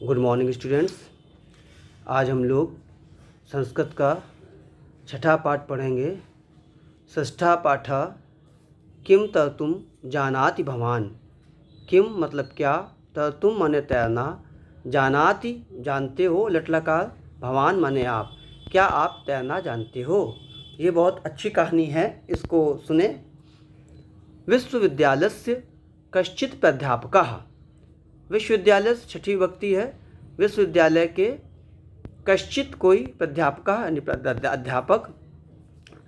Good morning students. आज हम लोग संस्कृत का छठा पाठ पढ़ेंगे। षष्ठा पाठ किम तरतुम जानाति भवान। किम मतलब क्या, तरतुम माने तैरना, जानाति जानते हो, लटलकार, भवान माने आप, क्या आप तैरना जानते हो। ये बहुत अच्छी कहानी है, इसको सुने। विश्वविद्यालयस्य कश्चित् प्राध्यापकः। विश्वविद्यालय छठी विभक्ति है। विश्वविद्यालय के कश्चित कोई प्राध्यापक यानी अध्यापक,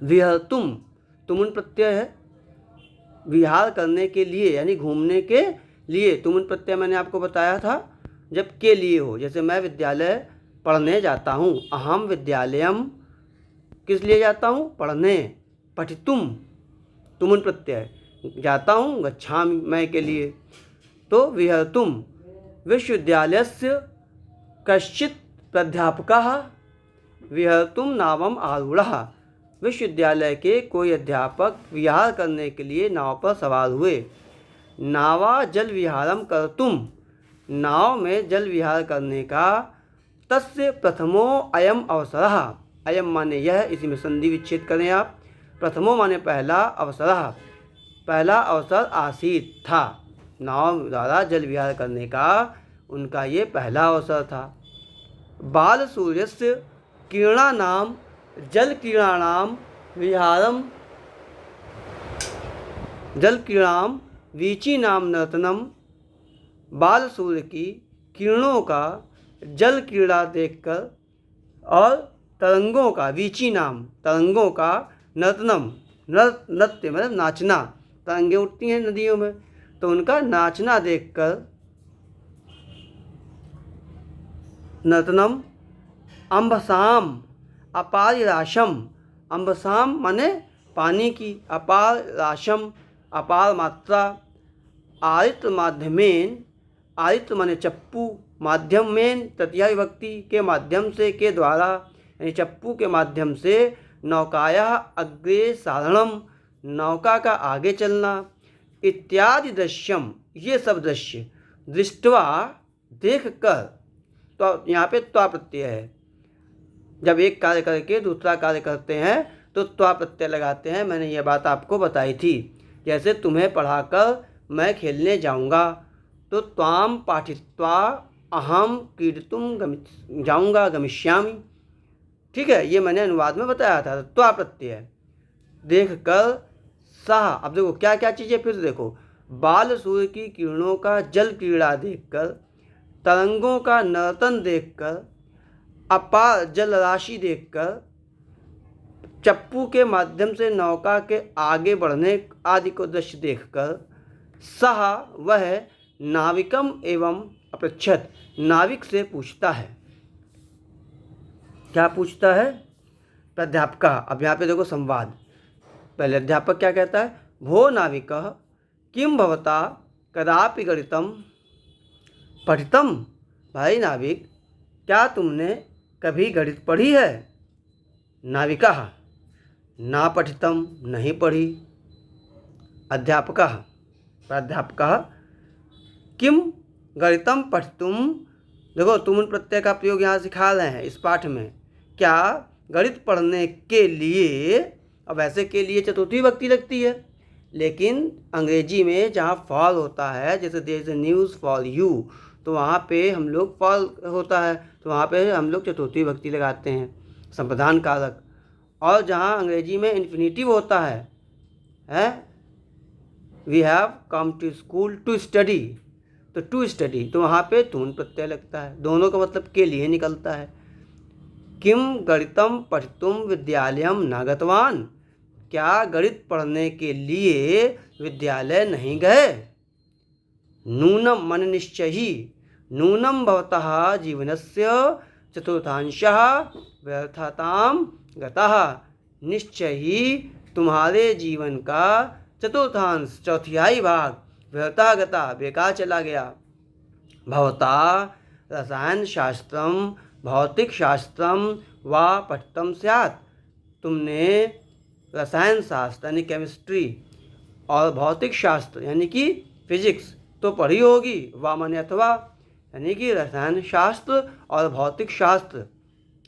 विहर्तुम तुमुन प्रत्यय है, विहार करने के लिए यानी घूमने के लिए। तुमुन प्रत्यय मैंने आपको बताया था जब के लिए हो, जैसे मैं विद्यालय पढ़ने जाता हूँ। अहम विद्यालयम किस लिए जाता हूँ, पढ़ने। पठितुम तुमुन प्रत्यय जाता हूँ, गच्छामि मैं के लिए। तो विहर्तुम विश्वविद्यालयस्य कश्चित् प्राध्यापकः विहर्तुम नावम आरूढ़ः। विश्वविद्यालय के कोई अध्यापक विहार करने के लिए नाव पर सवार हुए। नावा जल विहारम कर्तुम, नाव में जल विहार करने का। तस्य प्रथमो अयम अवसरः, अयम माने यह, इसी में संधि विच्छेद करें आप। प्रथमो माने पहला, अवसरः पहला अवसर आसीत था। नाव द्वारा जल विहार करने का उनका ये पहला अवसर था। बाल सूर्यस्य किरणानाम जल क्रीड़ाणाम विहारम, जल क्रीड़ाम वीची नाम नर्तनम। बाल सूर्य की किरणों का जल क्रीड़ा देखकर और तरंगों का, वीची नाम तरंगों का, नर्तनम नृत्य मतलब नाचना, तरंगें उठती हैं नदियों में तो उनका नाचना देखकर, नर्तनम। अम्बसाम अपार राशम, अम्बसाम माने पानी की, अपार राशम अपार मात्रा। आरित माध्यमेन, आरित माने चप्पू, माध्यम में तृतीया विभक्ति के माध्यम से, के द्वारा यानी चप्पू के माध्यम से। नौकाया अग्रे सारणम, नौका का आगे चलना। इत्यादि दृश्यम, ये सब दृश्य। दृष्टवा देख कर, तो यहाँ पे त्वा प्रत्यय है। जब एक कार्य करके दूसरा कार्य करते हैं तो त्वा प्रत्यय लगाते हैं। मैंने ये बात आपको बताई थी। जैसे तुम्हें पढ़ाकर मैं खेलने जाऊँगा तो त्वाम पाठित्वा अहम क्रीडितुम जाऊँगा, गमिष्यामि। ठीक है, ये मैंने अनुवाद में बताया था। त्वा प्रत्यय देख कर सह। अब देखो क्या क्या चीज़ें, फिर देखो। बाल सूर्य की किरणों का जल क्रीड़ा देखकर, तरंगों का नर्तन देखकर, अपार जल राशि देखकर, चप्पू के माध्यम से नौका के आगे बढ़ने आदि को दृश्य देखकर। सह वह नाविकम एवं अपृच्छत, नाविक से पूछता है। क्या पूछता है, प्राध्यापक। अब यहाँ पे देखो संवाद। पहले अध्यापक क्या कहता है, भो नाविकः किम भवता कदापि गणितम पठितम। भाई नाविक, क्या तुमने कभी गणित पढ़ी है। नाविकः ना पठितम, नहीं पढ़ी। अध्यापकः प्राध्यापकः किम गणितम पठितुम। देखो तुमुन प्रत्यय का प्रयोग यहाँ सिखा रहे हैं इस पाठ में। क्या गणित पढ़ने के लिए। अब ऐसे के लिए चतुर्थी विभक्ति लगती है, लेकिन अंग्रेजी में जहाँ फॉर होता है, जैसे there is a news for you, तो वहाँ पे हम लोग फॉर होता है तो वहाँ पे हम लोग चतुर्थी विभक्ति लगाते हैं, संप्रदान कारक। और जहाँ अंग्रेजी में इन्फिनेटिव होता है we have come to school to study, तो टू स्टडी, तो वहाँ पे तुम प्रत्यय लगता है। दोनों का मतलब के लिए निकलता है। किम गणितम पठितुम विद्यालयम न गतवान, क्या गणित पढ़ने के लिए विद्यालय नहीं गए। नूनम मन निश्चय ही, नूनम भवतः जीवनस्य चतुर्थांशः व्यर्थताम गतः। निश्चय ही तुम्हारे जीवन का चतुर्थांश, चौथाई भाग, व्यर्था गता बेकार चला गया। भवता रसायन शास्त्रम भौतिक शास्त्रम व पठितम स्यात्, तुमने रसायन शास्त्र यानी केमिस्ट्री और भौतिक शास्त्र यानी कि फिजिक्स तो पढ़ी होगी। व माने अथवा यानी कि रसायन शास्त्र और भौतिक शास्त्र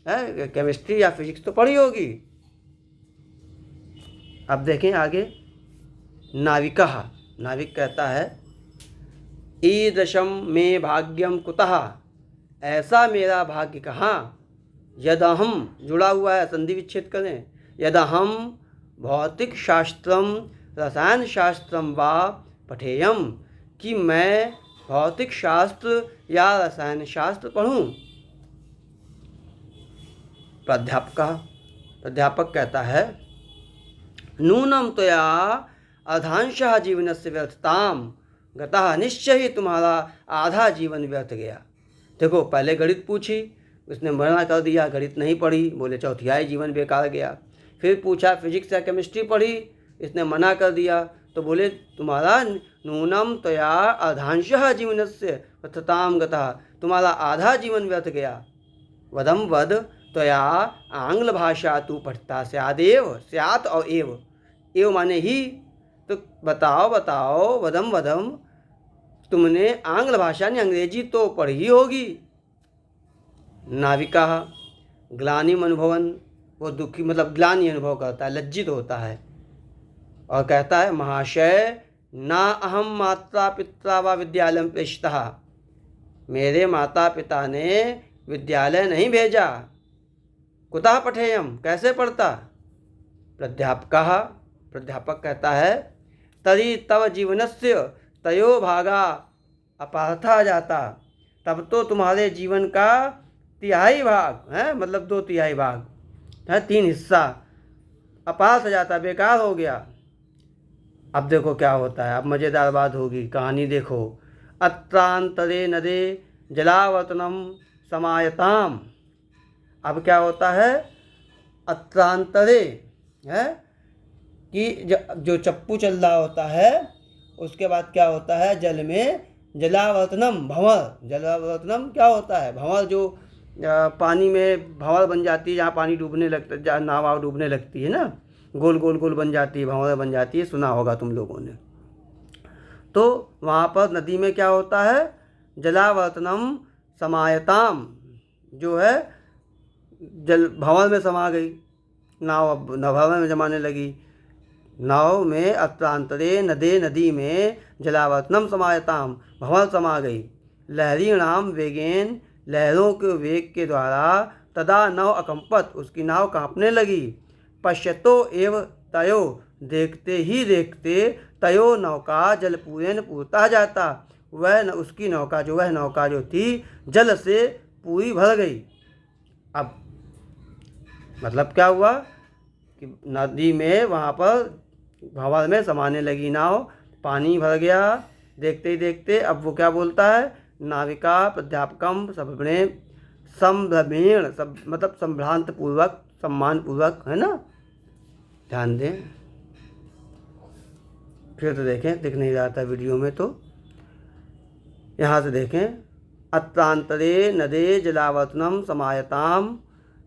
है, केमिस्ट्री या फिजिक्स तो पढ़ी होगी। अब देखें आगे, नाविकः, नाविक कहता है ईदृशं मे भाग्यम कुतः, ऐसा मेरा भाग्य कहाँ, यदहम, जुड़ा हुआ है, संधि विच्छेद करें, यदहम भौतिक शास्त्रम रसायन शास्त्रम वा पठेयम, कि मैं भौतिक शास्त्र या रसायन शास्त्र पढ़ूं। प्राध्यापक कहता है नूनम त्वया अर्धांशः जीवनस्य व्यर्थताम गतः, निश्चय ही तुम्हारा आधा जीवन व्यर्थ गया। देखो, पहले गणित पूछी, उसने मना कर दिया, गणित नहीं पढ़ी, बोले चौथाई जीवन बेकार गया। फिर पूछा फिजिक्स या केमिस्ट्री पढ़ी, इसने मना कर दिया, तो बोले तुम्हारा नूनम त्वया अर्धांशः जीवनस्य व्यर्थताम गतः, तुम्हारा आधा जीवन व्यर्थ गया। वदम वद त्वया आंग्ल भाषा तू पठता स्यादेव, स्यात और एव माने ही, तो बताओ वदम वदम, तुमने आंग्ल भाषा यानी अंग्रेजी तो पढ़ी होगी। नाविका ग्लानिम अनुभवन, वो दुखी मतलब ग्लानि अनुभव करता है, लज्जित होता है और कहता है महाशय ना अहम माता पिता व विद्यालय प्रेषितः, मेरे माता पिता ने विद्यालय नहीं भेजा। कुतः पठेयम, कैसे पढ़ता। प्राध्यापक कहता है तरी तव जीवनस्य तयो भागा अपार्था जाता, तब तो तुम्हारे जीवन का तिहाई भाग है, मतलब 2/3 भाग है, 3 हिस्सा अपार्थ जाता, बेकार हो गया। अब देखो क्या होता है, अब मज़ेदार बात होगी, कहानी देखो। अत्रांतरे नदे जलावर्तनम समायताम, अब क्या होता है, अत्रांतरे है कि जो चप्पू चल रहा होता है, उसके बाद क्या होता है, जल में जलावर्तनम, भंवर, जलावर्तनम क्या होता है, भंवर, जो पानी में भंवर बन जाती है, जहाँ पानी डूबने लगता है, जहाँ नाव डूबने लगती है ना, गोल गोल गोल बन जाती है, भंवर बन जाती है, सुना होगा तुम लोगों ने। तो वहाँ पर नदी में क्या होता है, जलावर्तनम समायताम, जो है जल भंवर में समा गई, नाव भंवर में जमाने लगी, नाव में अत्रांतरे नदे, नदी में जलावर्तनम समायताम, भंवर समा गई। लहरीणाम वेगेन, लहरों के वेग के द्वारा, तदा नव अकंपत, उसकी नाव कांपने लगी। पश्यतो एव तयो, देखते ही देखते, तयो नौका जल पूरेन पूरता जाता, वह उसकी नौका जो थी जल से पूरी भर गई। अब मतलब क्या हुआ कि नदी में वहाँ पर भंवर में समाने लगी नाव, पानी भर गया, देखते ही देखते। अब वो क्या बोलता है, नाविका प्राध्यापकम सबने संभ्रमेण, सब मतलब संभ्रांत पूर्वक, सम्मान पूर्वक, है ना, ध्यान दें। फिर तो देखें, दिख नहीं रहा था वीडियो में, तो यहाँ से देखें। अत्रांतरे नदे जलावर्तनम समायताम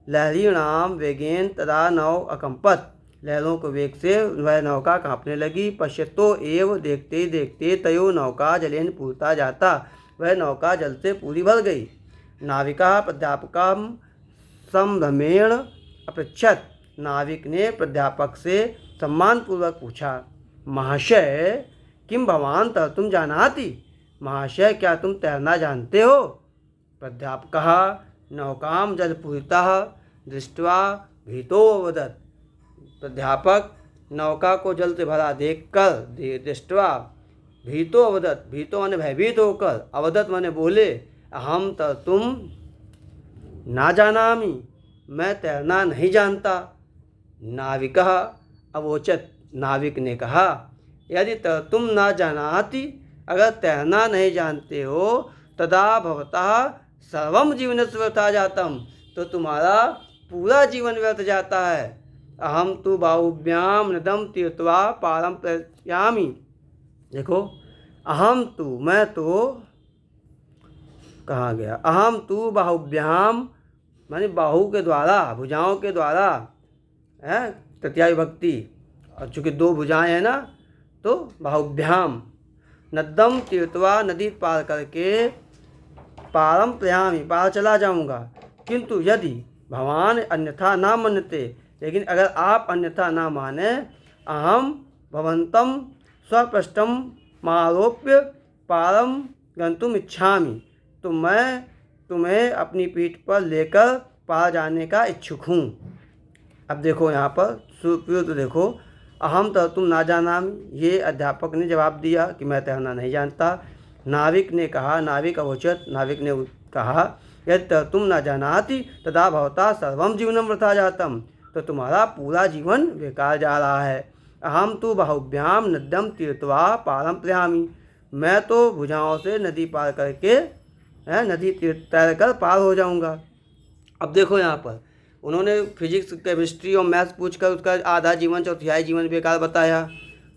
लहरीणाम वेगेन तदा नौ अकंपत, लहरों के वेग से वह नौका कांपने लगी। पश्यतो एव, देखते ही देखते, तयो नौका जलेन पूरता जाता, वह नौका जल से पूरी भर गई। नाविका प्राध्यापकम संभ्रमेण अपृच्छत, नाविक ने प्राध्यापक से सम्मानपूर्वक पूछा, महाशय किम भवान तरतुम जानाति, महाशय क्या तुम तैरना जानते हो। प्राध्यापकः नौकाम जलपूरितः दृष्ट्वा भीतो अवदत्, प्राध्यापक नौका को जल से भरा देखकर, दृष्ट्वा भीतो अवदत्, भीतो माने भयभीत होकर, अवदत् माने बोले, अहम तुम ना जानामि, मैं तैरना नहीं जानता। नाविकः अवोचत, नाविक ने कहा, यदि तुम ना जानाति, अगर तैरना नहीं जानते हो, तदा भवतः सर्वम जीवनस्य व्यर्था जातम, तो तुम्हारा पूरा जीवन व्यर्थ जाता है। अहम तु बाहुभ्याम नदम तीर्थवा पारम प्रयामी, देखो, अहम तु, मैं तो, कहाँ गया, अहम तु बाहुभ्याम माने बाहु के द्वारा, भुजाओं के द्वारा है, तृतीया विभक्ति, और चूँकि 2 भुजाएं हैं ना, तो बाहुभ्याम, नदम तीर्थवा, नदी पार करके, पारम प्रयामी, पार चला जाऊंगा। किंतु यदि भवान अन्यथा ना मन्यते, लेकिन अगर आप अन्यथा ना माने, अहम भवंतम स्वपृष्ठम मारोप्य पारम गंतुम इच्छामि, तो मैं तुम्हें अपनी पीठ पर लेकर पार जाने का इच्छुक हूँ। अब देखो यहाँ पर सुप्रयुक्त देखो, अहम तो तुम ना जानामि, ये अध्यापक ने जवाब दिया कि मैं तैरना नहीं जानता। नाविक ने कहा, नाविक अवोचत, नाविक ने कहा यदि तुम न जानाति तदा भवता सर्वम जीवनम वृथा जातम, तो तुम्हारा पूरा जीवन बेकार जा रहा है। अहम तो बाहुभ्याम नद्यम तीर्थवा पारम प्रयामी, मैं तो भुजाओं से नदी पार करके नदी तैर कर पार हो जाऊंगा। अब देखो यहाँ पर उन्होंने फिजिक्स, केमिस्ट्री और मैथ्स पूछकर उसका आधा जीवन, चौथाई जीवन बेकार बताया।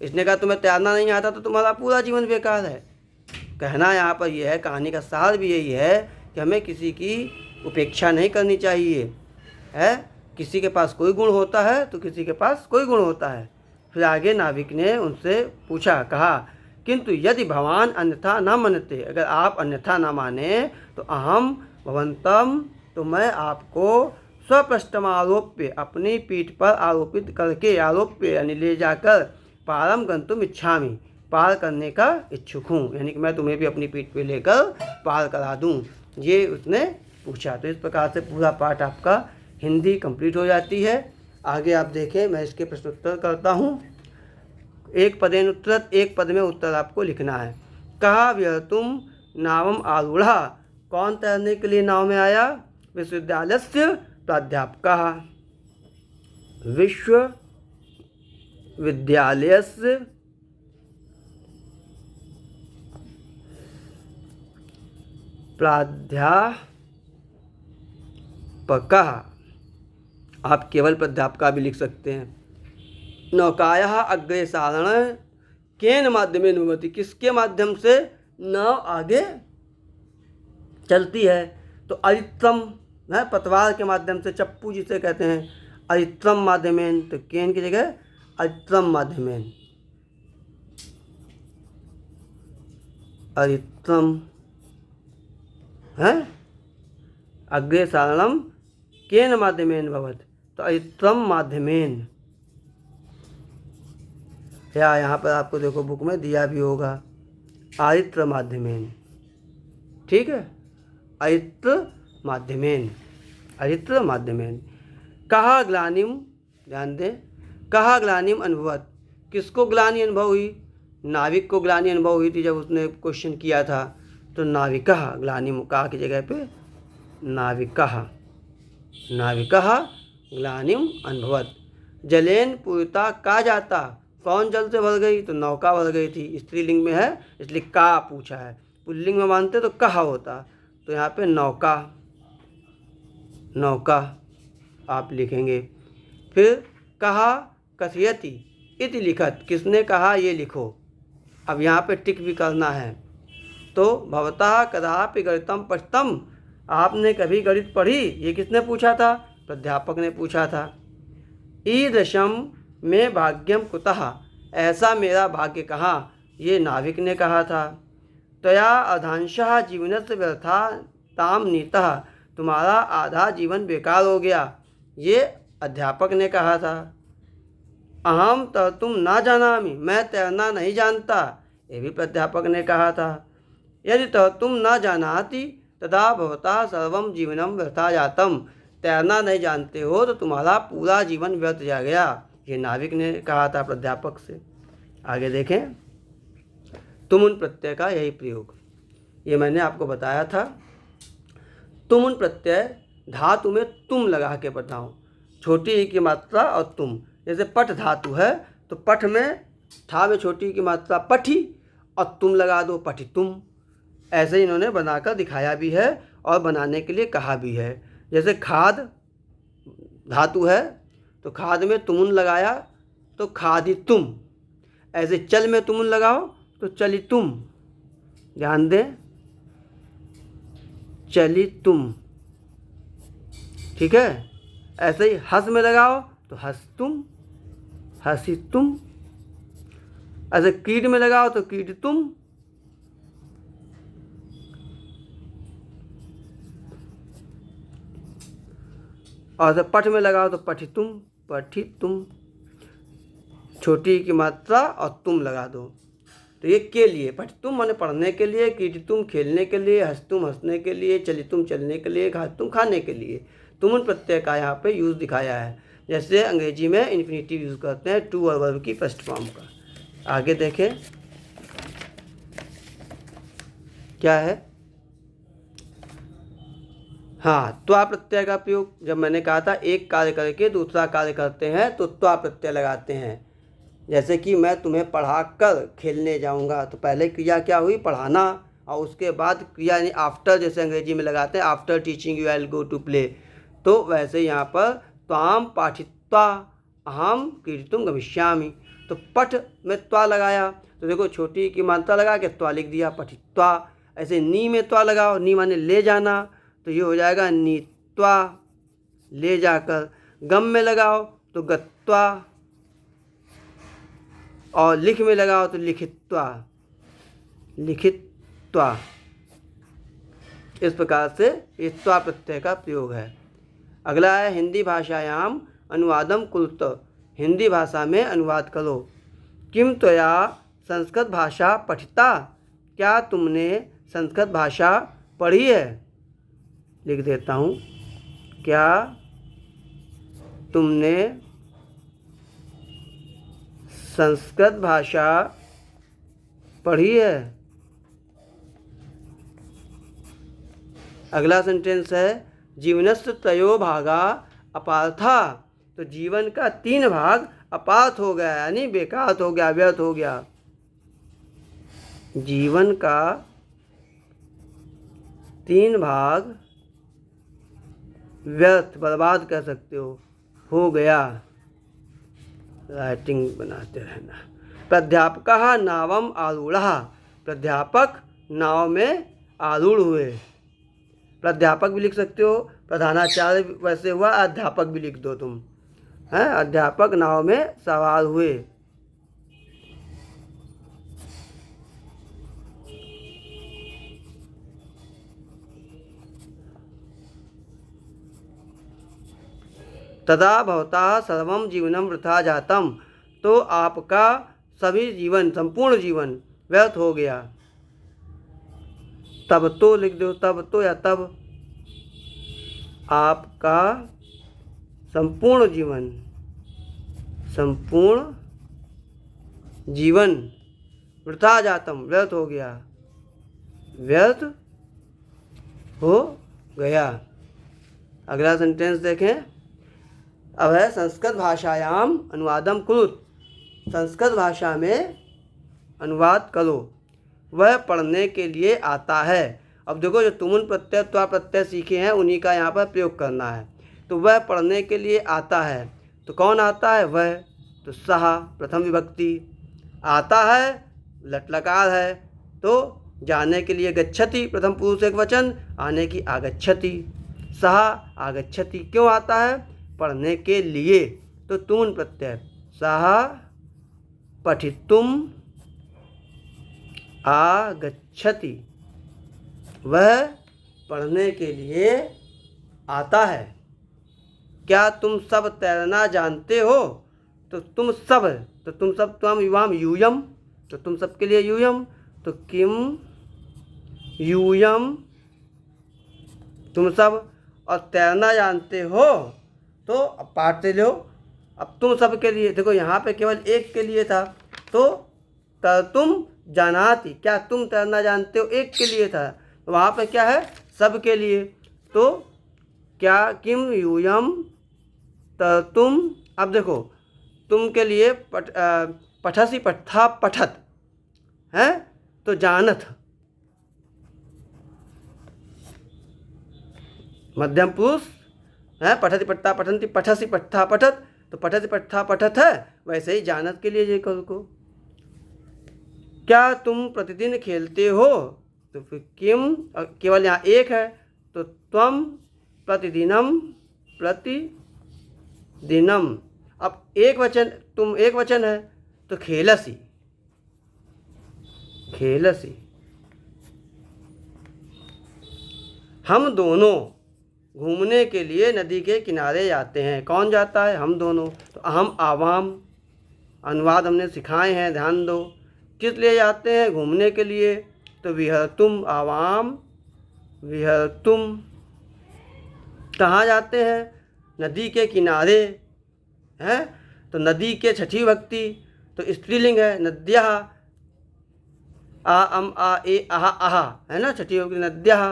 इसने कहा तुम्हें तैरना नहीं आता तो तुम्हारा पूरा जीवन बेकार है। कहना यहाँ पर यह है, कहानी का सार भी यही है कि हमें किसी की उपेक्षा नहीं करनी चाहिए है। किसी के पास कोई गुण होता है तो किसी के पास कोई गुण होता है। फिर आगे नाविक ने उनसे पूछा, कहा किंतु यदि भवान अन्यथा न मानते, अगर आप अन्यथा न माने, तो अहम भवंतम, तो मैं आपको स्वपृष्ठम आरोप्य, अपनी पीठ पर आरोपित करके, आरोप्य यानी ले जाकर, पारम गंतुम इच्छामि, पार करने का इच्छुक हूँ, यानी कि मैं तुम्हें भी अपनी पीठ पे लेकर पार करा दूँ, ये उसने पूछा। तो इस प्रकार से पूरा पाठ आपका हिंदी कंप्लीट हो जाती है। आगे आप देखें, मैं इसके प्रश्नोत्तर करता हूँ। एक पदेन उत्तर, एक पद में उत्तर आपको लिखना है। कहा व्यर्तुम नावम आरूढ़ा, कौन तैरने के लिए नाव में आया? विश्वविद्यालय से प्राध्यापक, विश्वविद्यालय से प्राध्यापक, आप केवल प्राध्यापक भी लिख सकते हैं। नौकायाः अग्रेसारण केन माध्यमेन भवति, किसके माध्यम से नाव आगे चलती है? तो अरित्रम है, पतवार के माध्यम से, चप्पू जिसे कहते हैं, अरित्रम माध्यमेन, तो केन की जगह अरित्रम माध्यमेन, अरित्रम है। अग्रे सारणम केन माध्यमेन भवत, तो अरित्रम माध्यमेन, या यहाँ पर आपको देखो बुक में दिया भी होगा, आरित्र माध्यमेन, ठीक है, अरित्र माध्यमेन, अरित्र माध्यमेन। कहा ग्लानिम, ध्यान दें, कहा ग्लानिम अनुभवत, किसको ग्लानि अनुभव हुई? नाविक को ग्लानि अनुभव हुई थी जब उसने क्वेश्चन किया था। तो नाविकः, ग्लानिम का की जगह पे नाविकः, नाविकः ग्लानिम अनुभवत। जलेन पूरिता का जाता, कौन जल से भर गई? तो नौका भर गई थी। स्त्रीलिंग में है इसलिए का पूछा है, पुल्लिंग में मानते तो कहा होता, तो यहाँ पे नौका, नौका आप लिखेंगे। फिर कहा कथयति इति लिखत, किसने कहा ये लिखो। अब यहाँ पे टिक भी करना है। तो भवतः कदापि गणितम पठितम, आपने कभी गणित पढ़ी? ये किसने पूछा था? प्राध्यापक ने पूछा था। ईदृशम में भाग्यम कुतः, ऐसा मेरा भाग्य कहाँ? ये नाविक ने कहा था। त्वया अर्धांशः जीवनस्य व्यर्था ताम नीतः, तुम्हारा आधा जीवन बेकार हो गया, ये अध्यापक ने कहा था। अहम तुम ना जानामि, मैं तैरना नहीं जानता, ये भी प्राध्यापक ने कहा था। यदि तुम ना जानाति तदा भवता सर्वम जीवनम व्यर्था जातम, तैरना नहीं जानते हो तो तुम्हारा पूरा जीवन व्यर्थ जा गया, ये नाविक ने कहा था प्राध्यापक से। आगे देखें, तुमुन प्रत्यय का यही प्रयोग, ये मैंने आपको बताया था। तुमुन प्रत्यय धातु में तुम लगा के बताओ, छोटी ई की मात्रा और तुम, जैसे पठ धातु है तो पठ में था में छोटी की मात्रा पठी और तुम लगा दो, पठी तुम। ऐसे ही इन्होंने बनाकर दिखाया भी है और बनाने के लिए कहा भी है। जैसे खाद धातु है तो खाद में तुमुन लगाया तो खादी तुम, ऐसे चल में तुमुन लगाओ तो चली तुम, ध्यान दें, चली तुम, ठीक है। ऐसे ही हंस में लगाओ तो हंस तुम, हंसी तुम। ऐसे कीट में लगाओ तो कीट तुम, और जब पठ में लगाओ तो पठितुम, पठितुम। छोटी की मात्रा और तुम लगा दो। तो ये के लिए, पठितुम माने पढ़ने के लिए, क्रीडितुम खेलने के लिए, हंसतुम हंसने के लिए, चलितुम चलने के लिए, खातुम खाने के लिए। तुमुन प्रत्यय का यहाँ पे यूज़ दिखाया है, जैसे अंग्रेजी में इन्फिनेटिव यूज़ करते हैं टू और वर्ब की फर्स्ट फॉर्म का। आगे देखें क्या है। हाँ, त्वा प्रत्यय का प्रयोग, जब मैंने कहा था एक कार्य करके दूसरा कार्य करते हैं तो त्वा प्रत्यय लगाते हैं। जैसे कि मैं तुम्हें पढ़ा कर खेलने जाऊंगा, तो पहले क्रिया क्या हुई, पढ़ाना, और उसके बाद क्रिया यानी आफ्टर, जैसे अंग्रेजी में लगाते हैं after teaching you I will go to play. तो वैसे यहाँ पर त्वाम पाठित्वा अहम क्रीडितुम गमिष्यामि, तो पठ में त्वा लगाया, तो देखो छोटी की मात्रा लगा के त्वा लिख दिया, पठित्वा। ऐसे नी में त्वा लगाओ, नी माने ले जाना, तो ये हो जाएगा नीत्वा, ले जाकर। गम में लगाओ तो गत्वा, और लिख में लगाओ तो लिखित्वा, लिखित्वा। इस प्रकार से ये त्वा प्रत्यय का प्रयोग है। अगला है हिंदी भाषायाम अनुवादम कुरुत, हिंदी भाषा में अनुवाद करो। किम त्वया संस्कृत भाषा पठिता, क्या तुमने संस्कृत भाषा पढ़ी है। लिख देता हूँ, क्या तुमने संस्कृत भाषा पढ़ी है। अगला सेंटेंस है जीवनस्य त्रयो भागा अपार्था, तो जीवन का 3 भाग अपार्थ हो गया, यानी बेकार हो गया, व्यर्थ हो गया। जीवन का 3 भाग व्यर्थ, बर्बाद कह सकते हो गया। राइटिंग बनाते रहना। प्राध्यापकः नावम आरूढ़ः, प्राध्यापक नाव में आरूढ़ हुए। प्राध्यापक भी लिख सकते हो, प्रधानाचार्य वैसे हुआ, अध्यापक भी लिख दो तुम, हैं। अध्यापक नाव में सवार हुए। तदा भवतः सर्वं जीवनं वृथा जातम, तो आपका सभी जीवन, संपूर्ण जीवन व्यर्थ हो गया। तब तो लिख दो, तब तो या तब। आपका संपूर्ण जीवन, संपूर्ण जीवन वृथा जातम, व्यर्थ हो गया, व्यर्थ हो गया। अगला सेंटेंस देखें। अब है संस्कृत भाषायाम अनुवादम कुरुत, संस्कृत भाषा में अनुवाद करो, वह पढ़ने के लिए आता है। अब देखो जो तुमुन प्रत्यय त्वा प्रत्यय सीखे हैं उन्हीं का यहाँ पर प्रयोग करना है। तो वह पढ़ने के लिए आता है, तो कौन आता है, वह, तो सह प्रथम विभक्ति। आता है लट लकार है, तो जाने के लिए गच्छति प्रथम पुरुष एक वचन, आने की आगच्छति, सह आगच्छति। क्यों आता है, पढ़ने के लिए, तो तुमुन प्रत्यय सह पठितुम आगच्छति, वह पढ़ने के लिए आता है। क्या तुम सब तैरना जानते हो, तो तुम सब, तो तुम सब, त्वम युवाम यूयम, तो तुम सब के लिए यूयम, तो किम यूयम, तुम सब, और तैरना जानते हो, तो अब पाठ से लो। अब तुम सब के लिए, देखो यहाँ पे केवल एक के लिए था, तो तुम जानाति, क्या तुम तैरना जानते हो, एक के लिए था, तो वहाँ पे क्या है, सब के लिए। तो क्या किम यूयम तुम, अब देखो तुम के लिए पठसी पठा पठत है, तो जानत, मध्यम पुरुष है, पठति पठता पठंती, पठसी पठा पठत, तो पठति पठा पठत है, वैसे ही जानत के लिए ये कल को। क्या तुम प्रतिदिन खेलते हो, तो फिर किम, केवल यहाँ एक है, तो त्वम प्रतिदिनम, प्रतिदिनम। अब एक वचन, तुम एक वचन है, तो खेलसी, खेलसी। हम दोनों घूमने के लिए नदी के किनारे जाते हैं। कौन जाता है? हम दोनों। तो अहम आवाम अनुवाद हमने सिखाए हैं, ध्यान दो। किस लिए जाते हैं? घूमने के लिए। तो विहरतुम आवाम विहरतुम कहाँ जाते हैं? नदी के किनारे है। तो नदी के छठी भक्ति तो स्त्रीलिंग है, नद्यः। आ अम आ ए आहा आहा है ना, छठी भक्ति नद्यः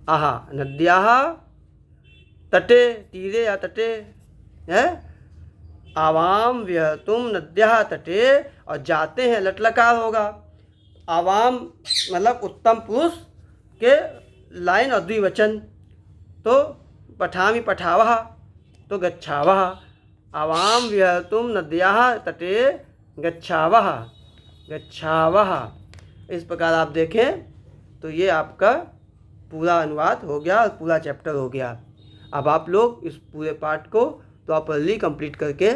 आहा, नद्यः तटे, तीरे या तटे है। आवाम विहरतुम नद्यः तटे, और जाते हैं लटलकार होगा। आवाम मतलब उत्तम पुरुष के लाइन और द्विवचन। तो पठामि पठावः तो गच्छावः। आवाम विहरतुम नद्याः तटे गच्छावः गच्छावः। इस प्रकार आप देखें तो ये आपका पूरा अनुवाद हो गया और पूरा चैप्टर हो गया। अब आप लोग इस पूरे पाठ को प्रॉपरली कंप्लीट करके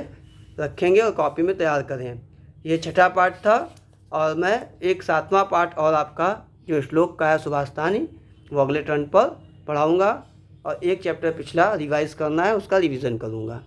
रखेंगे और कॉपी में तैयार करें। ये छठा पाठ था और मैं एक 7वां पाठ और आपका जो श्लोक का है सुभाषतानी वो अगले टर्न पर पढ़ाऊँगा, और एक चैप्टर पिछला रिवाइज करना है, उसका रिवीजन करूँगा।